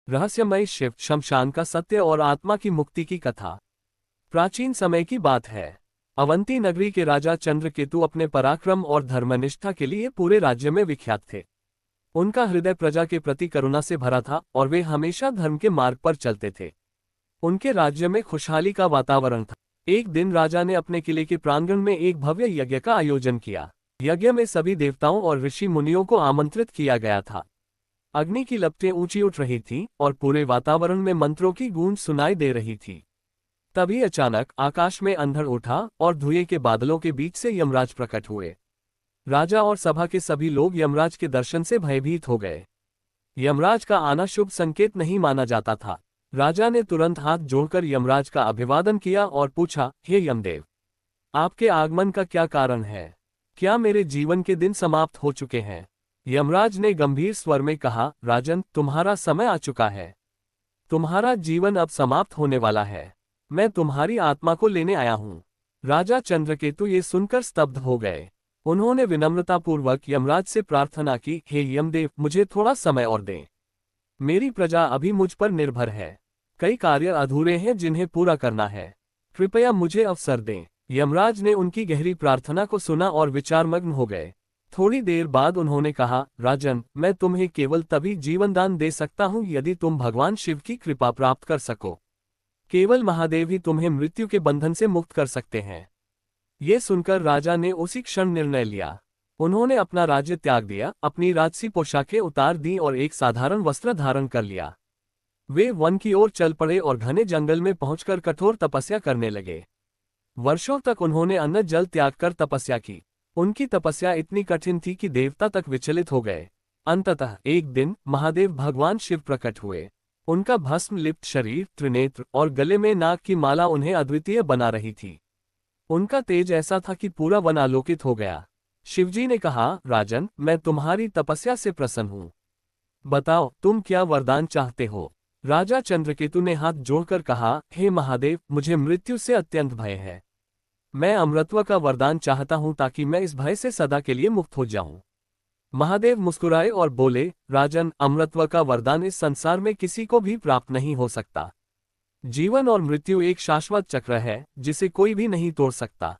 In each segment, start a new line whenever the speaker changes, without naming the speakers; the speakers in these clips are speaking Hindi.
रहस्यमय शिव शमशान का सत्य और आत्मा की मुक्ति की कथा। प्राचीन समय की बात है। अवंती नगरी के राजा चंद्रकेतु अपने पराक्रम और धर्मनिष्ठा के लिए पूरे राज्य में विख्यात थे। उनका हृदय प्रजा के प्रति करुणा से भरा था और वे हमेशा धर्म के मार्ग पर चलते थे। उनके राज्य में खुशहाली का वातावरण था। एक दिन राजा ने अपने किले के प्रांगण में एक भव्य यज्ञ का आयोजन किया। यज्ञ में सभी देवताओं और ऋषि मुनियों को आमंत्रित किया गया था। अग्नि की लपटें ऊंची उठ रही थीं और पूरे वातावरण में मंत्रों की गूंज सुनाई दे रही थी। तभी अचानक आकाश में अंधड़ उठा और धुएं के बादलों के बीच से यमराज प्रकट हुए। राजा और सभा के सभी लोग यमराज के दर्शन से भयभीत हो गए। यमराज का आना शुभ संकेत नहीं माना जाता था। राजा ने तुरंत हाथ जोड़कर यमराज का अभिवादन किया और पूछा, हे यमदेव, आपके आगमन का क्या कारण है? क्या मेरे जीवन के दिन समाप्त हो चुके हैं? यमराज ने गंभीर स्वर में कहा, राजन, तुम्हारा समय आ चुका है। तुम्हारा जीवन अब समाप्त होने वाला है। मैं तुम्हारी आत्मा को लेने आया हूं। राजा चंद्रकेतु ये सुनकर स्तब्ध हो गए। उन्होंने विनम्रतापूर्वक यमराज से प्रार्थना की, हे यमदेव, मुझे थोड़ा समय और दें। मेरी प्रजा अभी मुझ पर निर्भर है। कई कार्य अधूरे हैं जिन्हें पूरा करना है। कृपया मुझे अवसर दें। यमराज ने उनकी गहरी प्रार्थना को सुना और विचारमग्न हो गए। थोड़ी देर बाद उन्होंने कहा, राजन, मैं तुम्हें केवल तभी जीवनदान दे सकता हूं यदि तुम भगवान शिव की कृपा प्राप्त कर सको। केवल महादेव ही तुम्हें मृत्यु के बंधन से मुक्त कर सकते हैं। ये सुनकर राजा ने उसी क्षण निर्णय लिया। उन्होंने अपना राज्य त्याग दिया, अपनी राजसी पोशाकें उतार दी और एक साधारण वस्त्र धारण कर लिया। वे वन की ओर चल पड़े और घने जंगल में पहुंचकर कठोर तपस्या करने लगे। वर्षों तक उन्होंने अन्न जल त्याग कर तपस्या की। उनकी तपस्या इतनी कठिन थी कि देवता तक विचलित हो गए। अंततः एक दिन महादेव भगवान शिव प्रकट हुए। उनका भस्म लिप्त शरीर, त्रिनेत्र और गले में नाग की माला उन्हें अद्वितीय बना रही थी। उनका तेज ऐसा था कि पूरा वन आलोकित हो गया। शिवजी ने कहा, राजन, मैं तुम्हारी तपस्या से प्रसन्न हूँ। बताओ, तुम क्या वरदान चाहते हो? राजा चंद्रकेतु ने हाथ जोड़कर कहा, हे महादेव, मुझे मृत्यु से अत्यंत भय है। मैं अमरत्व का वरदान चाहता हूं ताकि मैं इस भय से सदा के लिए मुक्त हो जाऊं। महादेव मुस्कुराए और बोले, राजन, अमरत्व का वरदान इस संसार में किसी को भी प्राप्त नहीं हो सकता। जीवन और मृत्यु एक शाश्वत चक्र है जिसे कोई भी नहीं तोड़ सकता।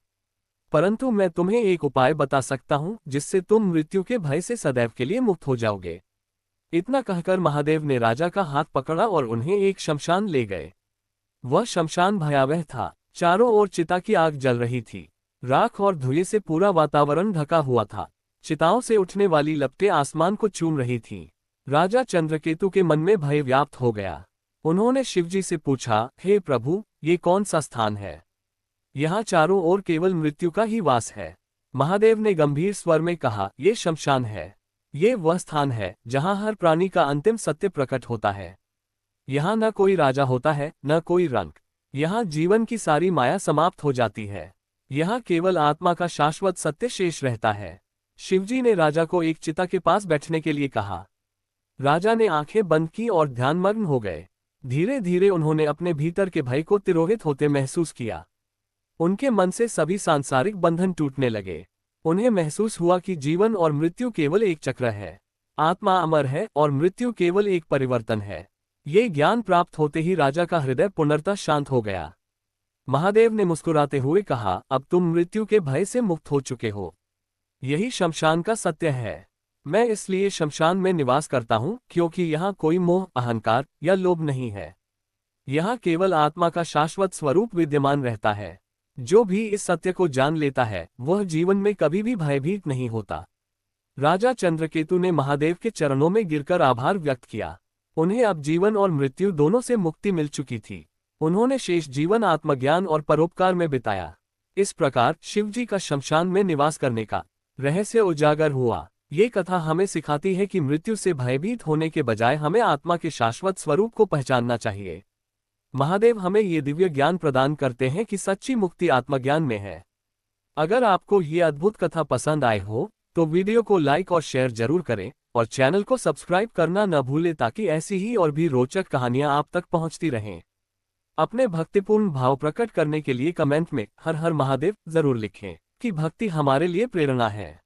परंतु मैं तुम्हें एक उपाय बता सकता हूं जिससे तुम मृत्यु के भय से सदैव के लिए मुक्त हो जाओगे। इतना कहकर महादेव ने राजा का हाथ पकड़ा और उन्हें एक शमशान ले गए। वह शमशान भयावह था। चारों ओर चिता की आग जल रही थी। राख और धुएं से पूरा वातावरण ढका हुआ था। चिताओं से उठने वाली लपटें आसमान को चूम रही थीं। राजा चंद्रकेतु के मन में भय व्याप्त हो गया। उन्होंने शिवजी से पूछा, हे प्रभु, ये कौन सा स्थान है? यहाँ चारों ओर केवल मृत्यु का ही वास है। महादेव ने गंभीर स्वर में कहा, ये शमशान है। ये वह स्थान है जहाँ हर प्राणी का अंतिम सत्य प्रकट होता है। यहाँ न कोई राजा होता है, न कोई रंक। यहाँ जीवन की सारी माया समाप्त हो जाती है। यहाँ केवल आत्मा का शाश्वत सत्य शेष रहता है। शिवजी ने राजा को एक चिता के पास बैठने के लिए कहा। राजा ने आंखें बंद की और ध्यानमग्न हो गए। धीरे धीरे उन्होंने अपने भीतर के भय को तिरोहित होते महसूस किया। उनके मन से सभी सांसारिक बंधन टूटने लगे। उन्हें महसूस हुआ कि जीवन और मृत्यु केवल एक चक्र है। आत्मा अमर है और मृत्यु केवल एक परिवर्तन है। ये ज्ञान प्राप्त होते ही राजा का हृदय पूर्णतः शांत हो गया। महादेव ने मुस्कुराते हुए कहा, अब तुम मृत्यु के भय से मुक्त हो चुके हो। यही शमशान का सत्य है। मैं इसलिए शमशान में निवास करता हूँ क्योंकि यहाँ कोई मोह, अहंकार या लोभ नहीं है। यहाँ केवल आत्मा का शाश्वत स्वरूप विद्यमान रहता है। जो भी इस सत्य को जान लेता है वह जीवन में कभी भी भयभीत नहीं होता। राजा चंद्रकेतु ने महादेव के चरणों में गिरकर आभार व्यक्त किया। उन्हें अब जीवन और मृत्यु दोनों से मुक्ति मिल चुकी थी। उन्होंने शेष जीवन आत्मज्ञान और परोपकार में बिताया। इस प्रकार शिवजी का शमशान में निवास करने का रहस्य उजागर हुआ। ये कथा हमें सिखाती है कि मृत्यु से भयभीत होने के बजाय हमें आत्मा के शाश्वत स्वरूप को पहचानना चाहिए। महादेव हमें ये दिव्य ज्ञान प्रदान करते हैं कि सच्ची मुक्ति आत्मज्ञान में है। अगर आपको ये अद्भुत कथा पसंद आए हो तो वीडियो को लाइक और शेयर जरूर करें और चैनल को सब्सक्राइब करना न भूलें ताकि ऐसी ही और भी रोचक कहानियां आप तक पहुंचती रहें। अपने भक्तिपूर्ण भाव प्रकट करने के लिए कमेंट में हर हर महादेव जरूर लिखें कि भक्ति हमारे लिए प्रेरणा है।